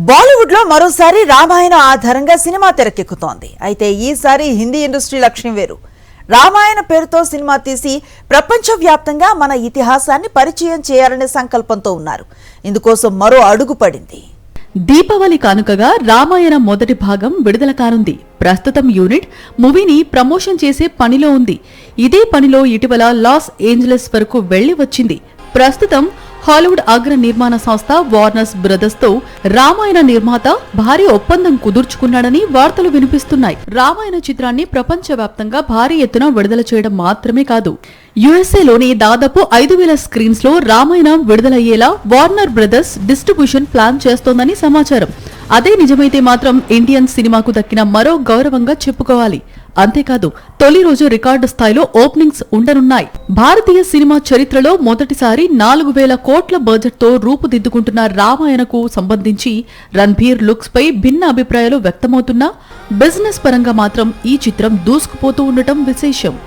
బాలీవుడ్ లో మరోసారి రామాయణం ఆధారంగా సినిమా తెరకెక్కుతోంది. అయితే ఈసారి హిందీ ఇండస్ట్రీ లక్ష్యం వేరు. రామాయణ పేరుతో సినిమా తీసి ప్రపంచవ్యాప్తంగా మన ఇతిహాసాన్ని పరిచయం చేయాలనే సంకల్పంతో ఉన్నారు. ఇందుకోసం మరో అడుగు పడింది. దీపావళి కానుకగా రామాయణ మొదటి భాగం విడుదల కానుంది. ప్రస్తుతం యూనిట్ మూవీని ప్రమోషన్ చేసే పనిలో ఉంది. ఇదే పనిలో ఇటీవల లాస్ ఏంజలస్ వరకు వెళ్లి వచ్చింది. ప్రస్తుతం హాలీవుడ్ అగ్ర నిర్మాణ సంస్థ వార్నర్ బ్రదర్స్ తో రామాయణ నిర్మాత భారీ ఒప్పందం కుదుర్చుకున్నాడని వార్తలు వినిపిస్తున్నాయి. రామాయణ చిత్రాన్ని ప్రపంచవ్యాప్తంగా భారీ ఎత్తున విడుదల చేయడం మాత్రమే కాదు, యుఎస్ఏలోని దాదాపు 5,000 స్క్రీన్స్ లో రామాయణం విడుదలయ్యేలా వార్నర్ బ్రదర్స్ డిస్ట్రిబ్యూషన్ ప్లాన్ చేస్తోందని సమాచారం. అదే నిజమైతే మాత్రం ఇండియన్ సినిమాకు దక్కిన మరో గౌరవంగా చెప్పుకోవాలి. అంతేకాదు, తొలి రోజు రికార్డు స్థాయిలో ఓపెనింగ్స్ ఉండనున్నాయి. భారతీయ సినిమా చరిత్రలో మొదటిసారి 4,000 కోట్ల బడ్జెట్ తో రూపుదిద్దుకుంటున్న రామాయణకు సంబంధించి రణ్బీర్ లుక్స్ పై భిన్న అభిప్రాయాలు వ్యక్తమవుతున్నా బిజినెస్ పరంగా మాత్రం ఈ చిత్రం దూసుకుపోతూ ఉండటం విశేషం.